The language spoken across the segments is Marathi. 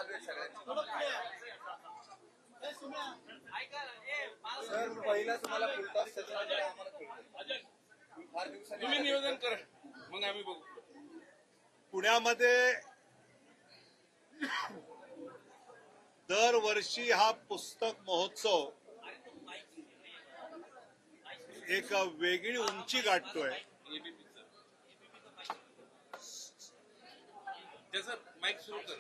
चालू आहे सगळ्यांची. सर पहिला तुम्हाला पुरतात त्याच्यानंतर आम्हाला कळतं. फार दिवसांनी तुम्ही निवेदन करा मग आम्ही बघू. पुण्यामध्ये दरवर्षी हा पुस्तक महोत्सव एक वेगळी उंची गाठतोय. त्याचं माईक सुरू कर.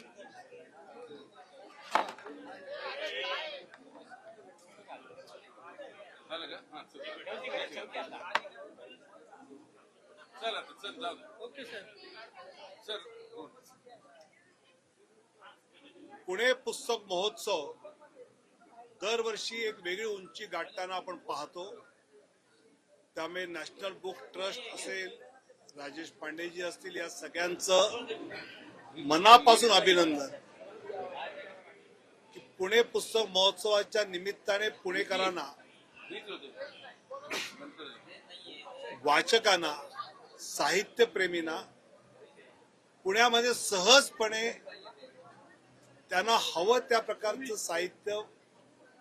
झालं का? हा चल आता चल जाऊ. Okay sir. सर पुणे पुस्तक महोत्सव दरवर्षी एक वेगळी उंची गाठताना आपण पाहतो. त्यामुळे नॅशनल बुक ट्रस्ट असेल, राजेश पांडेजी असतील, या सगळ्यांचं मनापासून अभिनंदन की पुणे पुस्तक महोत्सवाच्या निमित्ताने पुणेकरांना, वाचकांना, साहित्यप्रेमींना पुण्यामध्ये सहजपणे त्यांना हवं त्या प्रकारचं साहित्य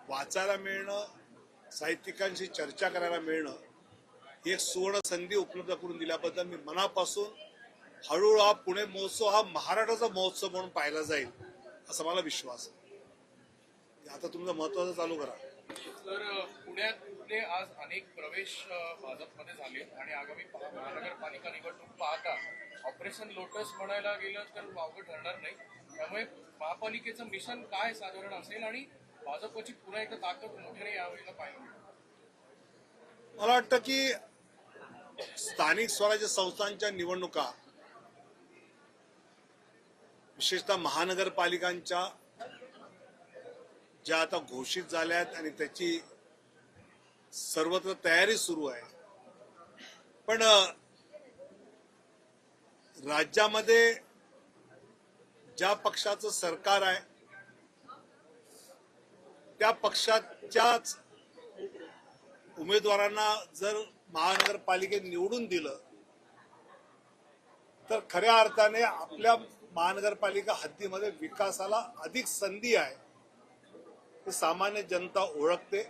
वाचायला मिळणं, साहित्यिकांशी चर्चा करायला मिळणं, ही एक सुवर्ण संधी उपलब्ध करून दिल्याबद्दल मी मनापासून हळूहळू हा पुणे महोत्सव हा महाराष्ट्राचा महोत्सव म्हणून पाहिला जाईल असा मला विश्वास आहे. आता तुमचं महत्वाचं चालू करा. तर पुण्यातले आज अनेक प्रवेश भाजपमध्ये झाले आणि आगामी महानगरपालिका निवडणूक पाहता ऑपरेशन लोटस म्हणायला गेलं तर वावगं ठरणार नाही. त्यामुळे महापालिकेचं मिशन काय साधारण असेल आणि भाजपची पुन्हा एकदा ताकद मोठ्याने यावेळेला पाहिजे. मला वाटतं की स्थानिक स्वराज्य संस्थांच्या निवडणुका, विशेषतः महानगरपालिकांच्या ज्या आता घोषित झाल्या आहेत आणि त्याची सर्वत्र तयारी सुरू आहे, पण राज्यामध्ये ज्या पक्षाचं सरकार आहे त्या पक्षाच्याच उमेदवारांना जर महानगरपालिकेत निवडून दिलं तर खऱ्या अर्थाने आपल्या महानगरपालिका हद्दीमध्ये विकासाला अधिक संधी आहे हे सामान्य जनता ओळखते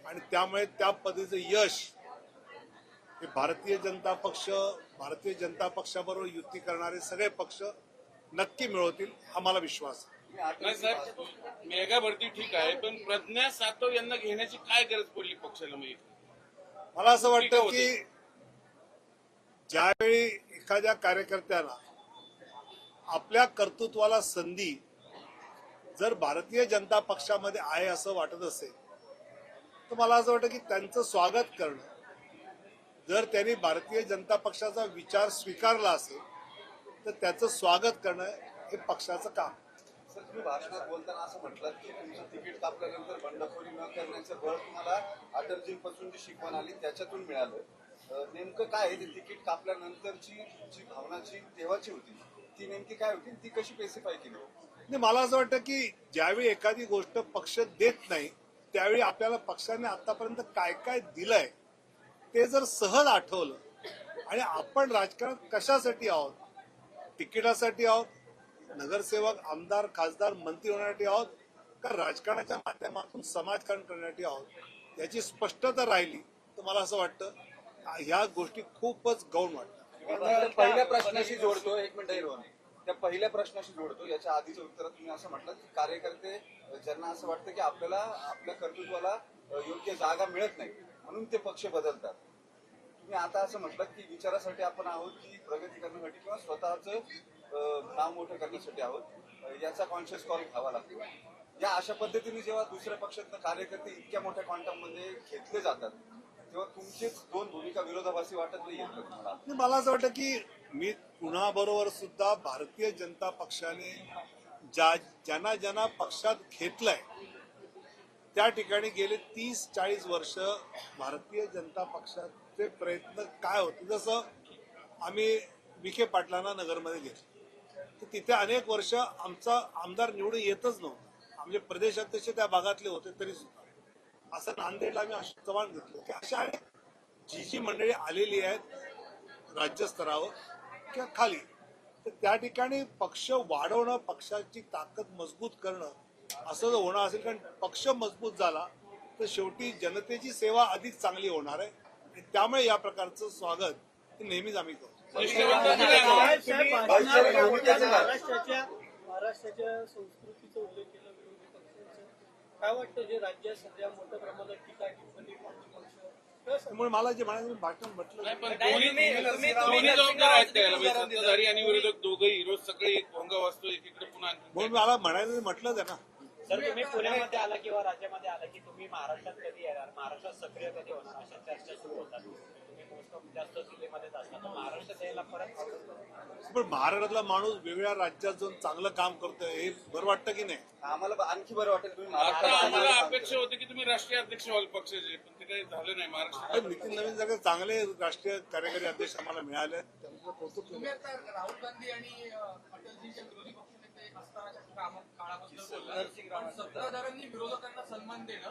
आणि त्यामुळे त्या पद्धतीचं यश हे भारतीय जनता पक्षाबरोबर युती करणारे सगळे पक्ष नक्की मिळवतील हा मला विश्वास आहे. नाही सर, मेगा भरती ठीक आहे, पण प्रज्ञा सातव यांना घेण्याची काय गरज पडली पक्षाला? म्हणजे मला असं वाटतं की ज्यावेळी एखाद्या कार्यकर्त्याला आपल्या कर्तृत्वाला संधी जर भारतीय जनता पक्षामध्ये आहे असं वाटत असेल तर मला असं वाटतं की त्यांचं स्वागत करणं, जर त्यांनी भारतीय जनता पक्षाचा विचार स्वीकारला असेल तर त्याचं स्वागत करणं हे पक्षाचं काम. सर तुम्ही भाषणात बोलताना असं म्हटलं की तुमचं तिकीट कापल्यानंतर बंडखोरी न करण्याचं बळ तुम्हाला अटलजींपासून जी शिकवण आली त्याच्यातून मिळालं. नेमकं काय आहे, तिकीट कापल्यानंतरची जी भावनाची तेव्हाची होती ती नेमकी काय होती, ती कशी स्पेसिफाय केली? नाही, मला असं वाटतं की ज्यावेळी एखादी गोष्ट पक्ष देत नाही त्यावेळी आपल्याला पक्षाने आतापर्यंत काय काय दिलंय ते जर सहज आठवलं आणि आपण राजकारणात कशासाठी आहोत, तिकिटासाठी आहोत, नगरसेवक, आमदार, खासदार, मंत्री होण्यासाठी आहोत का राजकारणाच्या माध्यमातून समाजकारण करण्यासाठी आहोत, याची स्पष्टता राहिली तर मला असं वाटतं ह्या गोष्टी खूपच गौण वाटतात. पहिल्या प्रश्नाशी जोडतो, एक मिनिट, त्या पहिल्या प्रश्नाशी जोडतो. याच्या आधीच्या उत्तरात तुम्ही असं म्हटलं की कार्यकर्ते ज्यांना असं वाटतं की आपल्याला आपल्या कर्तृत्वाला योग्य जागा मिळत नाही म्हणून ते पक्ष बदलतात. तुम्ही आता असं म्हटलं की विचारासाठी आपण आहोत की प्रगती करण्यासाठी किंवा स्वतःचं नाव मोठं करण्यासाठी आहोत, याचा कॉन्शियस कॉल घ्यावा लागतो. या अशा पद्धतीने जेव्हा दुसऱ्या पक्षातनं कार्यकर्ते इतक्या मोठ्या क्वांटम मध्ये घेतले जातात तेव्हा तुमचीच दोन भूमिका विरोधाभासी वाटत नाही तुम्हाला? मला असं वाटतं की मी कुणाबरोबर सुद्धा भारतीय जनता पक्षाने ज्यांना पक्षात घेतलंय त्या ठिकाणी गेले 30-40 वर्ष भारतीय जनता पक्षाचे प्रयत्न काय होते. जसं आम्ही विखे पाटलांना नगरमध्ये घेतलं तर तिथे अनेक वर्ष आमचा आमदार निवडून येतच नव्हता, आमचे प्रदेशाध्यक्ष त्या भागातले होते तरी सुद्धा. असं नांदेडला आम्ही अशोक चव्हाण घेतलं की अशा जी मंडळी आलेली आहेत राज्यस्तरावर किंवा खाली तर त्या ठिकाणी पक्ष वाढवणं, पक्षाची ताकद मजबूत करणं असं जर होणार असेल, कारण पक्ष मजबूत झाला तर शेवटी जनतेची सेवा अधिक चांगली होणार आहे आणि त्यामुळे या प्रकारचं स्वागत हे नेहमीच आम्ही करतो. महाराष्ट्राच्या संस्कृतीचा उल्लेख केला विरोधी पक्षांचा. काय वाटतं जे राज्यात सध्या मोठ्या प्रमाणात टीका टिप्पणी पक्ष त्यामुळे मला जे म्हणायचं भाषण म्हटलं नाही, पण दोन्ही जबाबदार आहेत त्याला, म्हणजे सत्ताधारी आणि विरोधक दोघंही रोज सकाळी भोंगा वाजतो एकीकडे पुन्हा म्हणून मला म्हणायचं म्हटलंच आहे ना. सर तुम्ही पुण्यामध्ये आला किंवा राज्यामध्ये आला की तुम्ही महाराष्ट्रात कधी येणार, महाराष्ट्रात सक्रिय कधी होणार, अशा चर्चा सुरू होतात. तुम्ही मोस्ट ऑफ जास्त जिल्ह्यामध्येच असता, तर महाराष्ट्रात यायला परत. पण महाराष्ट्रातला माणूस वेगळ्या राज्यात जाऊन चांगलं काम करतोय हे बरं वाटतं की नाही? आम्हाला आणखी बरं वाटेल तुम्ही आता महाराष्ट्रात आम्हाला चांगलं काम अपेक्षा होती की तुम्ही राष्ट्रीय अध्यक्ष व्हाल पक्षाचे, पण ते काही झालं नाही महाराष्ट्रात. पण नितीन नवीन सगळे चांगले राष्ट्रीय कार्यकारी अध्यक्ष आम्हाला मिळाले, त्यांचं कौतुक केलं. तुम्ही आता राहुल गांधी आणि अटलजींच्या विरोधी पक्षनेते असतानाच्या काळाबद्दल बोलला. पण सत्ताधाऱ्यांनी विरोधकांना सन्मान देणं,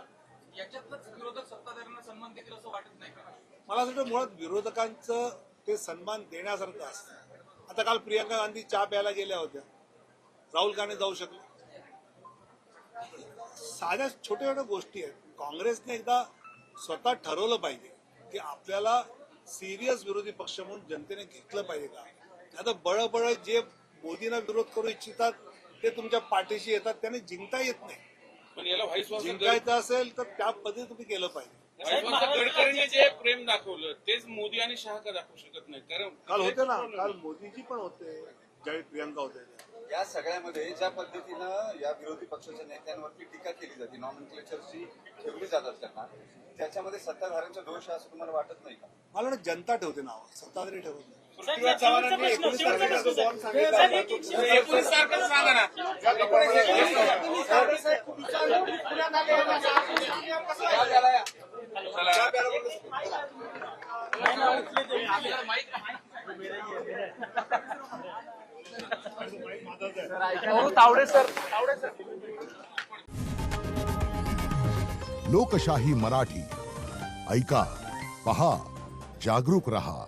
याच्यातच विरोधक सत्ताधाऱ्यांना सन्मान देतील असं वाटत नाही का? मला असं वाटतं मुळात विरोधकांचं ते सन्मान देण्यासारखं असतं. आता काल प्रियंका गांधी चहा प्यायला गेल्या होत्या, राहुल गांधी जाऊ शकले. साध्या छोट्या छोट्या गोष्टी आहेत. काँग्रेसने एकदा स्वतः ठरवलं पाहिजे की आपल्याला सिरियस विरोधी पक्ष म्हणून जनतेने घेतलं पाहिजे का. आता बळबळ जे मोदींना विरोध करू इच्छितात ते तुमच्या पाठीशी येतात, त्याने जिंकता येत नाही. पण याला व्हाईस जिंकायचं असेल तर त्या पद्धतीने तुम्ही केलं पाहिजे. गडकरींनी जे प्रेम दाखवलं तेच मोदी आणि शहा का दाखवू शकत नाही, कारण काल होते ना, काल मोदीजी पण होते ज्यावेळी प्रियंका होते. या सगळ्यामध्ये ज्या पद्धतीनं या विरोधी पक्षाच्या नेत्यांवरती टीका केली जाते, नॉमेनक्लेचरची ठेवली जातात त्यांना, त्याच्यामध्ये सत्ताधाऱ्यांचा दोष आहे असं तुम्हाला वाटत नाही का? मला वाटतं जनता ठेवते नाव, सत्ताधारी ठेवत नाही. पृथ्वीराज चव्हाणांनी 19 तारखेला जो बॉम्ब सांगितला, 19 तारखेला सांगा ना. लोकशाही मराठी ऐका, पहा, जागरूक रहा.